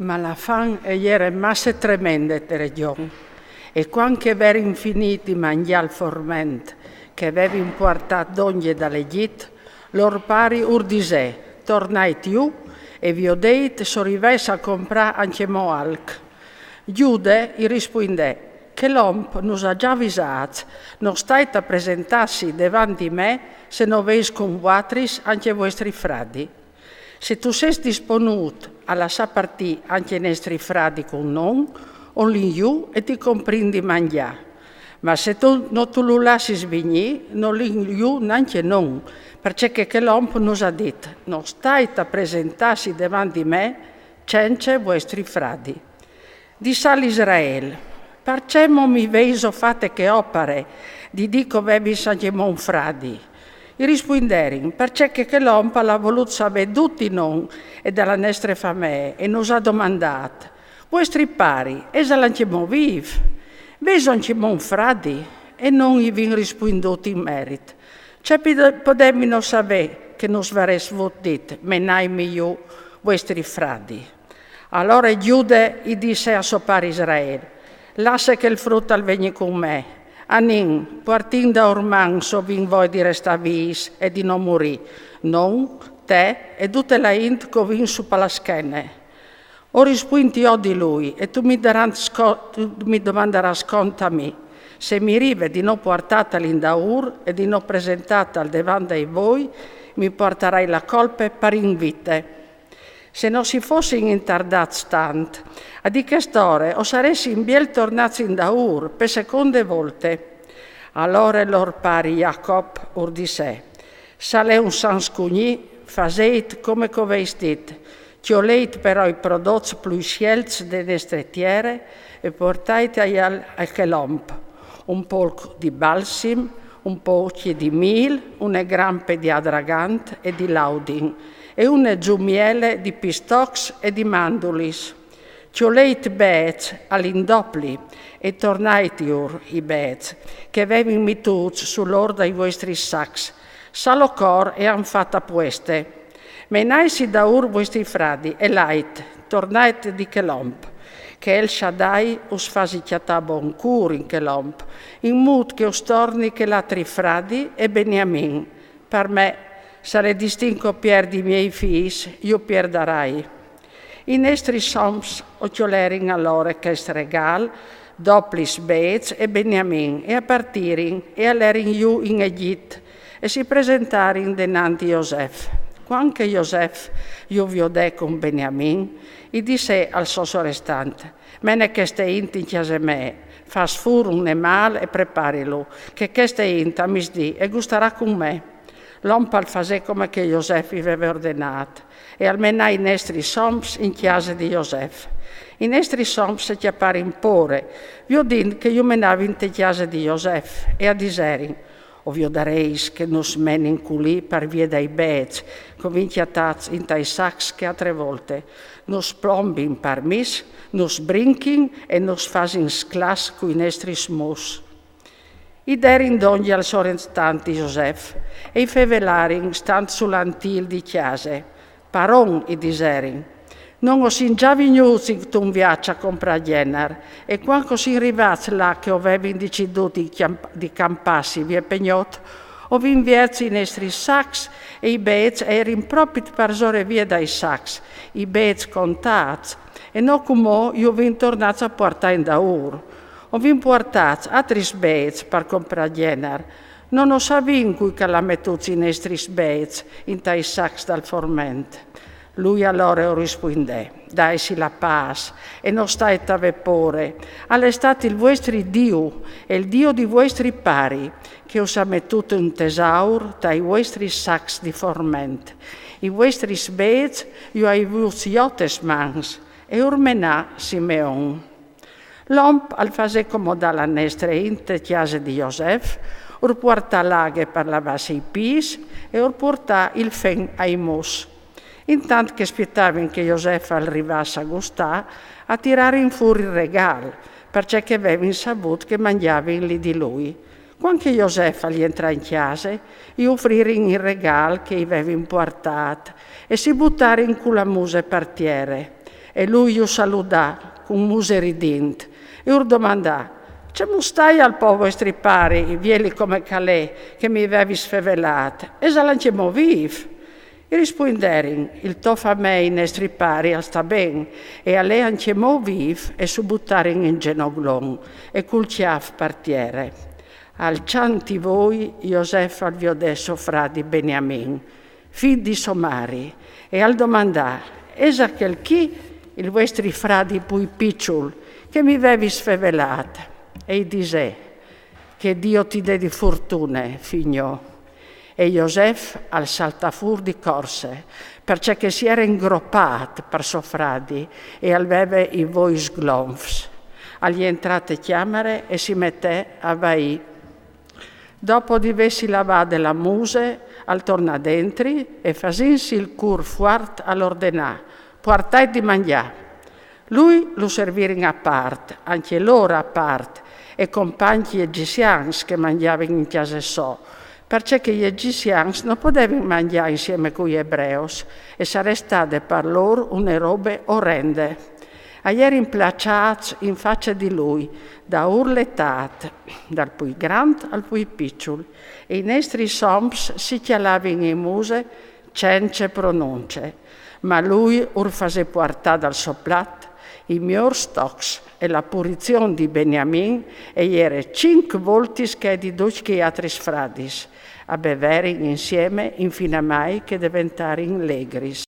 Ma la fan era masse tremende per John, e quando era infiniti mangial forment, che aveva importato d'ogni dall'Egitto, lor pari urdisè, tornai tiu, e vi ho detto, sorrivesse a comprare anche moalc. Giude gli rispondè, che l'omp nos ha già avvisato, non state a presentarsi davanti me se non veis con vuatris anche vostri fradi. Se tu sei disponuto a lasciare partire anche i nostri fradi con non, on li giù e ti comprendi mangiare. Ma se tu non tu lo lasci svenire, non li giù neanche non, perché che l'omp nos ha detto, non state a presentarsi davanti me, cence vostri fradi. Disse all'Israele, perché non mi veso fate che opere, di dico vevi anche mon fradi. I risponderi, perché che l'ompa l'ha voluto sapere tutti non e dalla nostra famiglia e nos ha domandato, vostri pari, esa l'anchemo viv, veso anchemo fradi e non gli vin risponduti in merito. Cioè podemmi non sapere che nos vares vot dit, menaimi io vostri fradi. Allora Giude gli disse a suo pari Israele, lascia che il frutto al vegni con me. Anin, partin da orman so vin voi di resta vis e di non morì, non, te e tutte la int che vin su palaschene. O rispondi io di lui e tu mi domanderai conto a me, se mi rive di non portata all'indaur e di non presentata al davanti ai voi, mi porterai la colpa per invite. Se non si fosse intardato stant, a di quest'ore o saresti in biel tornati in daur per seconde volte. Allora lor pari Jacob urdisse, sale un sanscugni, faseit come covestit, tioleit però i prodotti più scelti delle strettiere e portate a chelomp, un polco di balsim, un pochi di mil, una grampe di adragant e di laudin, e una giumiele di pistox e di mandulis. Cioleit beets all'indopli e tornait ur i beets, che avevi mituts sull'orda i vostri sacs, salocor e han fatta pueste. Menaisi da ur vostri fradi e lait, tornait di Chelomp, che El Shaddai us fasi chiatà bon cur in Chelomp, in mut che us torni che l'altri fradi e Beniamin, per me, se le distinco pier di miei fis, io pierdarai. In estri soms occhiolerin allora che regal, doplis beets e Beniamin, e a partirin, e allerin iu in Egit, e si presentarin denanti Iosef. Quando Iosef io vi ho detto con Beniamin, i disse al socio restante, mene che ste inti in chiesa me, fas fur un mal e preparilo, che ste inta misdi e gustarà con me. L'ompal fase come che Iosef aveva ordinato, e almeno i nostri soms in chiesa di Iosef. I nostri soms si chiappare impore, vi ho detto che io menavo in chiesa di Iosef, e a diserin, o vi ho dareis che nos menin culì per via dai bets, cominciatats in tai sacs che altre volte, nos plombin per mis, nos brinkin e nos fasin sclas coi nostri smus. I derin d'ogni al sorestanti Iosef, e i fevelarin stant sull'antil di chiase, paron i diserin. Non ho sin già vignuti che tu un viaggio a comprare genar, e quando si arrivati là che avevi deciduto di campassi via pegnot, ho vinverzi i nostri sacs e i bets erin proprio per sore via dai sacs, i bets contati, e non come io vin tornato a portare in daur. Ho vin portato altri bets per comprare genar, non ho saputo cui che la mettuti i nostri bets in tai sacs dal forment. Lui allora rispondè, daisi la pace e non stai a vepore, all'estate il vostro Dio e il Dio di vostri pari, che us ha mettuto un tesaur dai vostri sacs di forment. I vostri sbez io hai vuti iotes mans, e urmenà Simeon. L'omp al fase come dalla nestra inte chiase di Iosef, ur porta laghe per lavarsi i pis e ur porta il fen ai mus. Intanto che aspettavano che Iosef arrivasse a gustare, a tirare in fuori il regalo, perché avevano saputo che mangiavano lì di lui. Quando Iosef gli entrò in chiesa, gli offrirono il regalo che avevano portato e si buttarono con la muse partiere. e lui lo salutà con muse ridint e ur domandà: «C'è mustai al po' vostri pari, vieli come calè, che mi avevi sfevelat, e se lanciamo viv?» E risponderin: «Il to fa mei nestri pari al sta ben, e a lei lanciamo viv e subuttarin in genoglon, e col ciaf partiere. Al cianti voi, Iosef al viodesso fradi Beniamin, figli di Somari, e al domandà: «Esa quel chi il vostri fradi pui picciul, che mi avevi sfevelat?» E dise: «Che Dio ti dè di fortune, figlio». E Iosef al saltafur di corse, perché che si era ingroppat per suo fradi e aveva i voi sglonfs. Agli entrate chiamere e si mette a vai. Dopo di vessi lavate la muse, al torna dentri e fasinsi il cur fuart all'ordenà, portai di mangià. Lui lo servirin a parte, anche loro a parte, e compagni egizians che mangiavano in casa so, perché gli egizians non potevano mangiare insieme con gli ebreos e sarebbe state per loro une robe orrende. Ieri implacciati in faccia di lui, da urletat, dal più grande al più piccolo, e i nostri somps si chialavano in muse cence pronunce, ma lui urfase portare dal suo plat i migliori stocks e la purizione di Beniamin e ieri 5 volte che di 12 altri fradis, a bevere insieme infine mai che diventare in legris.